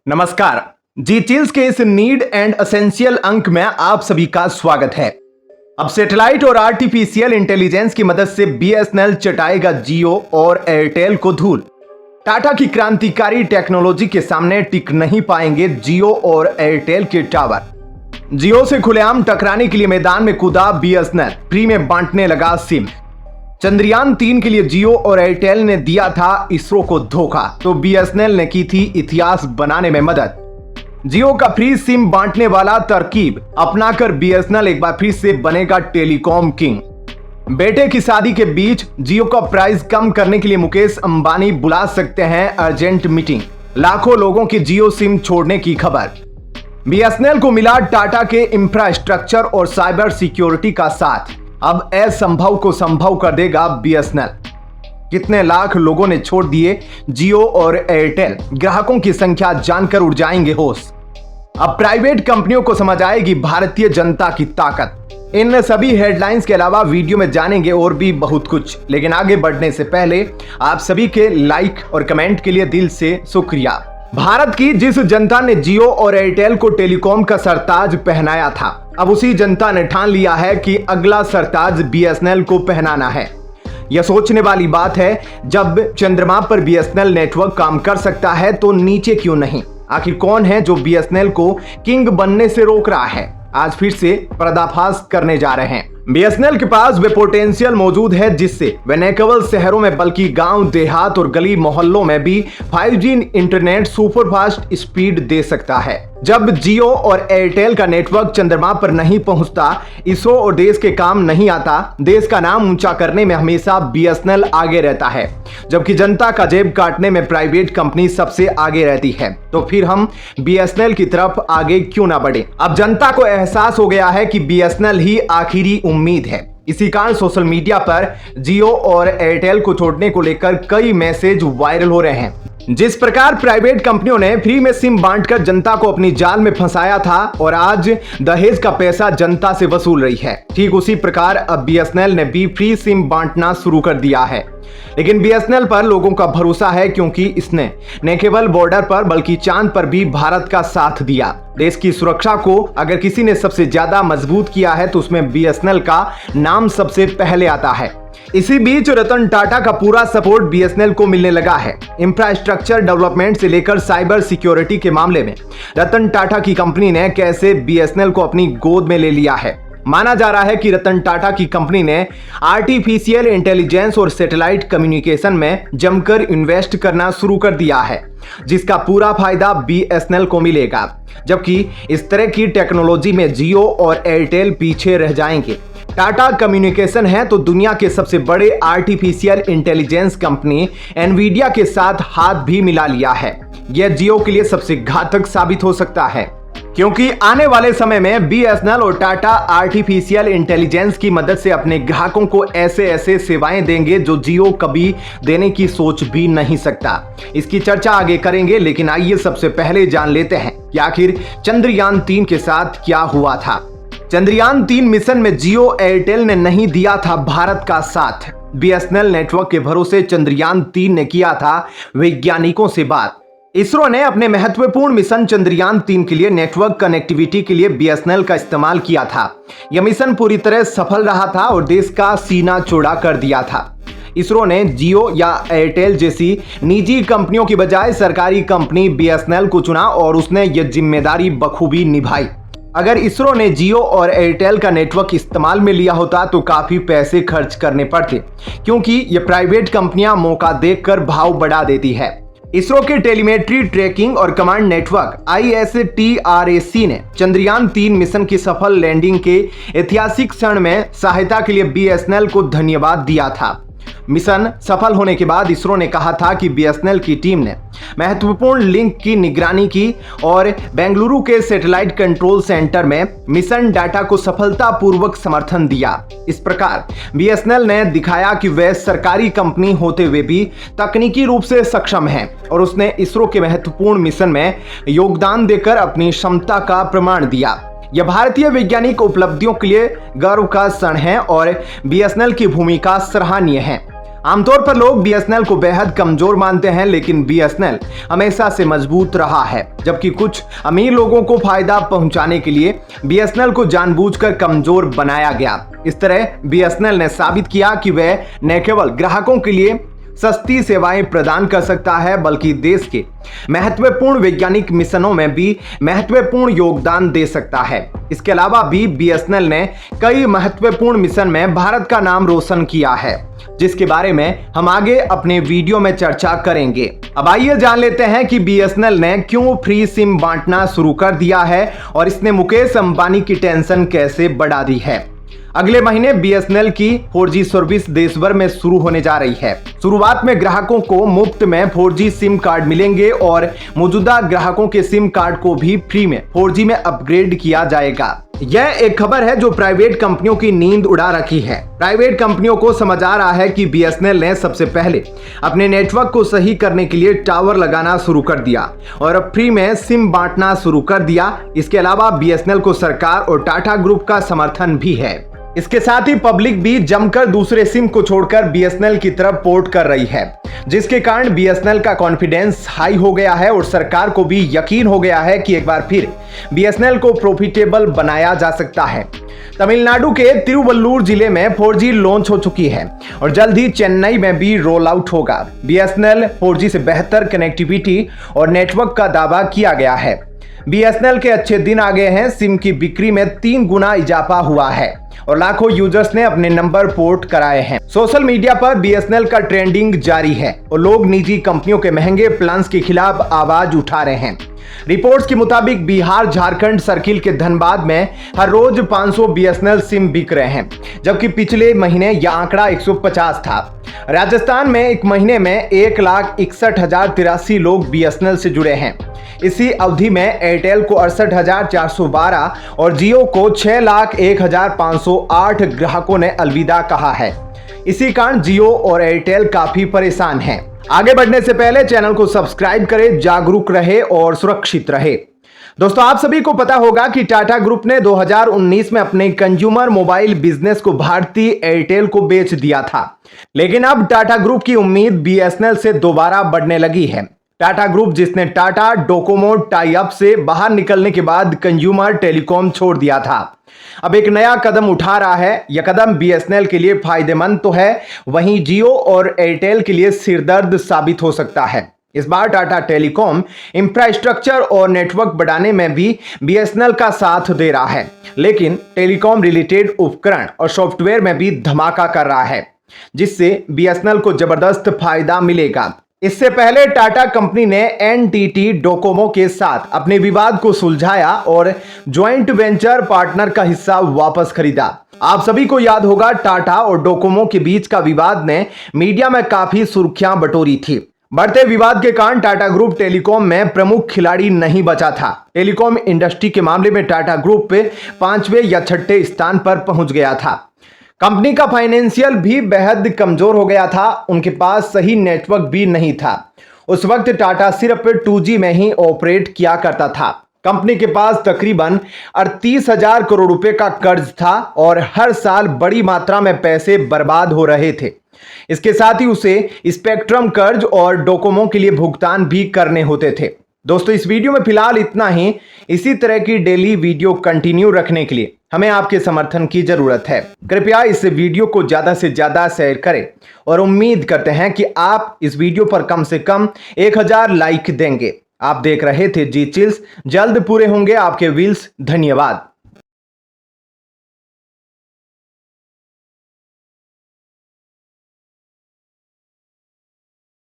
नमस्कार। जी चिल्स के इस नीड एंड एसेंशियल अंक में आप सभी का स्वागत है। अब सैटेलाइट और आर्टिफिशियल इंटेलिजेंस की मदद से बीएसएनएल चटाएगा जियो और एयरटेल को धूल। टाटा की क्रांतिकारी टेक्नोलॉजी के सामने टिक नहीं पाएंगे जियो और एयरटेल के टावर। जियो से खुलेआम टकराने के लिए मैदान में कूदा बीएसएनएल, फ्री में बांटने लगा सिम। चंद्रयान 3 के लिए जियो और एयरटेल ने दिया था इसरो को धोखा, तो बीएसएनएल ने की थी इतिहास बनाने में मदद। जियो का फ्री सिम बांटने वाला तरकीब अपनाकर बीएसएनएल एक बार फिर से बनेगा टेलीकॉम किंग। बेटे की शादी के बीच जियो का प्राइस कम करने के लिए मुकेश अंबानी बुला सकते हैं अर्जेंट मीटिंग। लाखों लोगों की जियो सिम छोड़ने की खबर। बीएसएनएल को मिला टाटा के इंफ्रास्ट्रक्चर और साइबर सिक्योरिटी का साथ। अब असंभव को संभव कर देगा बीएसएनएल। कितने लाख लोगों ने छोड़ दिए जियो और एयरटेल, ग्राहकों की संख्या जानकर उड़ जाएंगे होश। अब प्राइवेट कंपनियों को समझ आएगी भारतीय जनता की ताकत। इन सभी हेडलाइंस के अलावा वीडियो में जानेंगे और भी बहुत कुछ, लेकिन आगे बढ़ने से पहले आप सभी के लाइक और कमेंट के लिए दिल से शुक्रिया। भारत की जिस जनता ने जियो और एयरटेल को टेलीकॉम का सरताज पहनाया था, अब उसी जनता ने ठान लिया है कि अगला सरताज बीएसएनएल को पहनाना है। यह सोचने वाली बात है, जब चंद्रमा पर बीएसएनएल नेटवर्क काम कर सकता है तो नीचे क्यों नहीं? आखिर कौन है जो बीएसएनएल को किंग बनने से रोक रहा है? आज फिर से पर्दाफाश करने जा रहे हैं। बीएसएनएल के पास वे पोटेंशियल मौजूद है जिससे वे न केवल शहरों में बल्कि गांव, देहात और गली मोहल्लों में भी 5G इंटरनेट सुपरफास्ट स्पीड दे सकता है। जब जियो और एयरटेल का नेटवर्क चंद्रमा पर नहीं पहुंचता, इसरो और देश के काम नहीं आता, देश का नाम ऊंचा करने में हमेशा बीएसएनएल आगे रहता है, जबकि जनता का जेब काटने में प्राइवेट कंपनी सबसे आगे रहती है। तो फिर हम बीएसएनएल की तरफ आगे क्यों ना बढ़े? अब जनता को एहसास हो गया है कि बीएसएनएल ही आखिरी उम्मीद है। इसी कारण सोशल मीडिया पर जियो और एयरटेल को छोड़ने को लेकर कई मैसेज वायरल हो रहे हैं। जिस प्रकार प्राइवेट कंपनियों ने फ्री में सिम बांटकर जनता को अपनी जाल में फंसाया था और आज दहेज का पैसा जनता से वसूल रही है, ठीक उसी प्रकार अब बीएसएनएल ने भी फ्री सिम बांटना शुरू कर दिया है। लेकिन बीएसएनएल पर लोगों का भरोसा है, क्योंकि इसने न केवल बॉर्डर पर बल्कि चांद पर भी भारत का साथ दिया। देश की सुरक्षा को अगर किसी ने सबसे ज्यादा मजबूत किया है तो उसमें बीएसएनएल का नाम सबसे पहले आता है। इसी बीच रतन टाटा का पूरा सपोर्ट बीएसएनएल को मिलने लगा है। इंफ्रास्ट्रक्चर डेवलपमेंट से लेकर साइबर सिक्योरिटी के मामले में रतन टाटा की कंपनी ने कैसे बीएसएनएल को अपनी गोद में ले लिया है। माना जा रहा है कि रतन टाटा की कंपनी ने आर्टिफिशियल इंटेलिजेंस और सैटेलाइट कम्युनिकेशन में जमकर इन्वेस्ट करना शुरू कर दिया है, जिसका पूरा फायदा बीएसएनएल को मिलेगा, जबकि इस तरह की टेक्नोलॉजी में जियो और एयरटेल पीछे रह जाएंगे। टाटा कम्युनिकेशन है तो दुनिया के सबसे बड़े आर्टिफिशियल इंटेलिजेंस कंपनी एनवीडिया के साथ हाथ भी मिला लिया है। यह जियो के लिए सबसे घातक साबित हो सकता है, क्योंकि आने वाले समय में बीएसएनएल और टाटा आर्टिफिशियल इंटेलिजेंस की मदद से अपने ग्राहकों को ऐसे सेवाएं देंगे जो जियो कभी देने की सोच भी नहीं सकता। इसकी चर्चा आगे करेंगे, लेकिन आइए सबसे पहले जान लेते हैं कि आखिर चंद्रयान 3 के साथ क्या हुआ था। चंद्रयान 3 मिशन में जियो एयरटेल ने नहीं दिया था भारत का साथ। बीएसएनएल नेटवर्क के भरोसे चंद्रयान 3 ने किया था वैज्ञानिकों से बात। इसरो ने अपने महत्वपूर्ण मिशन चंद्रयान 3 के लिए नेटवर्क कनेक्टिविटी के लिए बीएसएनएल का इस्तेमाल किया था। यह मिशन पूरी तरह सफल रहा था और देश का सीना चौड़ा कर दिया था। इसरो ने जियो या एयरटेल जैसी निजी कंपनियों की बजाय सरकारी कंपनी बीएसएनएल को चुना और उसने यह जिम्मेदारी बखूबी निभाई। अगर इसरो ने जियो और एयरटेल का नेटवर्क इस्तेमाल में लिया होता तो काफी पैसे खर्च करने पड़ते, क्योंकि ये प्राइवेट कंपनियां मौका देखकर भाव बढ़ा देती है। इसरो के टेलीमेट्री ट्रैकिंग और कमांड नेटवर्क ISTRAC ने चंद्रयान 3 मिशन की सफल लैंडिंग के ऐतिहासिक क्षण में सहायता के लिए बीएसएनएल को धन्यवाद दिया था। मिशन सफल होने के बाद इसरो ने कहा था कि बीएसएनएल की टीम ने महत्वपूर्ण लिंक की निगरानी की और बेंगलुरु के सैटेलाइट कंट्रोल सेंटर में मिशन डाटा को सफलतापूर्वक समर्थन दिया। इस प्रकार बीएसएनएल ने दिखाया कि वह सरकारी कंपनी होते हुए भी तकनीकी रूप से सक्षम है और उसने इसरो के महत्वपूर्ण मिशन में योगदान देकर अपनी क्षमता का प्रमाण दिया। यह भारतीय वैज्ञानिक उपलब्धियों के लिए गर्व का क्षण है और बीएसएनएल की भूमिका सराहनीय है। आमतौर पर लोग बीएसएनएल को बेहद कमजोर मानते हैं, लेकिन बीएसएनएल हमेशा से मजबूत रहा है। जबकि कुछ अमीर लोगों को फायदा पहुंचाने के लिए बीएसएनएल को जानबूझकर कमजोर बनाया गया। इस तरह बीएसएनएल ने साबित किया कि वह न केवल ग्राहकों के लिए सस्ती सेवाएं प्रदान कर सकता है, बल्कि देश के महत्वपूर्ण वैज्ञानिक मिशनों में भी महत्वपूर्ण योगदान दे सकता है। इसके अलावा भी बीएसएनएल ने कई महत्वपूर्ण मिशन में भारत का नाम रोशन किया है, जिसके बारे में हम आगे अपने वीडियो में चर्चा करेंगे। अब आइए जान लेते हैं कि बीएसएनएल ने क्यों फ्री सिम बांटना शुरू कर दिया है और इसने मुकेश अंबानी की टेंशन कैसे बढ़ा दी है। अगले महीने बीएसएनएल की 4G सर्विस देश भर में शुरू होने जा रही है। शुरुआत में ग्राहकों को मुफ्त में 4G सिम कार्ड मिलेंगे और मौजूदा ग्राहकों के सिम कार्ड को भी फ्री में 4G में अपग्रेड किया जाएगा। यह एक खबर है जो प्राइवेट कंपनियों की नींद उड़ा रखी है। प्राइवेट कंपनियों को समझ आ रहा है कि बीएसएनएल ने सबसे पहले अपने नेटवर्क को सही करने के लिए टावर लगाना शुरू कर दिया और अब फ्री में सिम बांटना शुरू कर दिया। इसके अलावा बीएसएनएल को सरकार और टाटा ग्रुप का समर्थन भी है। इसके साथ ही पब्लिक भी जमकर दूसरे सिम को छोड़कर बीएसएनएल की तरफ पोर्ट कर रही है, जिसके कारण बीएसएनएल का कॉन्फिडेंस हाई हो गया है और सरकार को भी यकीन हो गया है कि एक बार फिर बीएसएनएल को प्रॉफिटेबल बनाया जा सकता है। तमिलनाडु के तिरुवल्लुर जिले में 4G लॉन्च हो चुकी है और जल्द ही चेन्नई में भी रोल आउट होगा। बीएसएनएल 4G से बेहतर कनेक्टिविटी और नेटवर्क का दावा किया गया है। बीएसएनएल के अच्छे दिन आ गए हैं। सिम की बिक्री में 3 गुना इजाफा हुआ है और लाखों यूजर्स ने अपने नंबर पोर्ट कराए हैं। सोशल मीडिया पर बीएसएनएल का ट्रेंडिंग जारी है और लोग निजी कंपनियों के महंगे प्लान्स के खिलाफ आवाज उठा रहे हैं। रिपोर्ट्स के मुताबिक बिहार झारखंड सर्किल के धनबाद में हर रोज 500 बीएसएनएल सिम बिक रहे हैं, जबकि पिछले महीने यह आंकड़ा 150 था। राजस्थान में एक महीने में 1,61,083 लोग बीएसएनएल से जुड़े हैं। इसी अवधि में एयरटेल को 68,412 और जियो को 6,01,508 ग्राहकों ने अलविदा कहा है। इसी कारण जियो और एयरटेल काफी परेशान हैं। आगे बढ़ने से पहले चैनल को सब्सक्राइब करें, जागरूक रहे और सुरक्षित रहे। दोस्तों, आप सभी को पता होगा कि टाटा ग्रुप ने 2019 में अपने कंज्यूमर मोबाइल बिजनेस को भारतीय एयरटेल को बेच दिया था, लेकिन अब टाटा ग्रुप की उम्मीद बीएसएनएल से दोबारा बढ़ने लगी है। टाटा ग्रुप, जिसने टाटा डोकोमो टाई अप से बाहर निकलने के बाद कंज्यूमर टेलीकॉम छोड़ दिया था, अब एक नया कदम उठा रहा है। यह कदम बीएसएनएल के लिए फायदेमंद तो है, वहीं जियो और एयरटेल के लिए सिरदर्द साबित हो सकता है। इस बार टाटा टेलीकॉम इंफ्रास्ट्रक्चर और नेटवर्क बढ़ाने में भी बीएसएनएल का साथ दे रहा है, लेकिन टेलीकॉम रिलेटेड उपकरण और सॉफ्टवेयर में भी धमाका कर रहा है, जिससे बीएसएनएल को जबरदस्त फायदा मिलेगा। इससे पहले टाटा कंपनी ने एनटीटी डोकोमो के साथ अपने विवाद को सुलझाया और ज्वाइंट वेंचर पार्टनर का हिस्सा वापस खरीदा। आप सभी को याद होगा, टाटा और डोकोमो के बीच का विवाद ने मीडिया में काफी सुर्खियां बटोरी थी। बढ़ते विवाद के कारण टाटा ग्रुप टेलीकॉम में प्रमुख खिलाड़ी नहीं बचा था। टेलीकॉम इंडस्ट्री के मामले में टाटा ग्रुप 5वें या 6ठे स्थान पर पहुंच गया था। कंपनी का फाइनेंशियल भी बेहद कमजोर हो गया था। उनके पास सही नेटवर्क भी नहीं था। उस वक्त टाटा सिर्फ 2G में ही ऑपरेट किया करता था। कंपनी के पास तकरीबन 38,000 करोड़ रुपए का कर्ज था और हर साल बड़ी मात्रा में पैसे बर्बाद हो रहे थे। इसके साथ ही उसे स्पेक्ट्रम कर्ज और डोकोमो के लिए भुगतान भी करने होते थे। दोस्तों, इस वीडियो में फिलहाल इतना ही। इसी तरह की डेली वीडियो कंटिन्यू रखने के लिए हमें आपके समर्थन की जरूरत है। कृपया इस वीडियो को ज्यादा से ज्यादा शेयर करें और उम्मीद करते हैं कि आप इस वीडियो पर कम से कम 1000 लाइक देंगे। आप देख रहे थे जी चिल्स। जल्द पूरे होंगे आपके व्हील्स। धन्यवाद।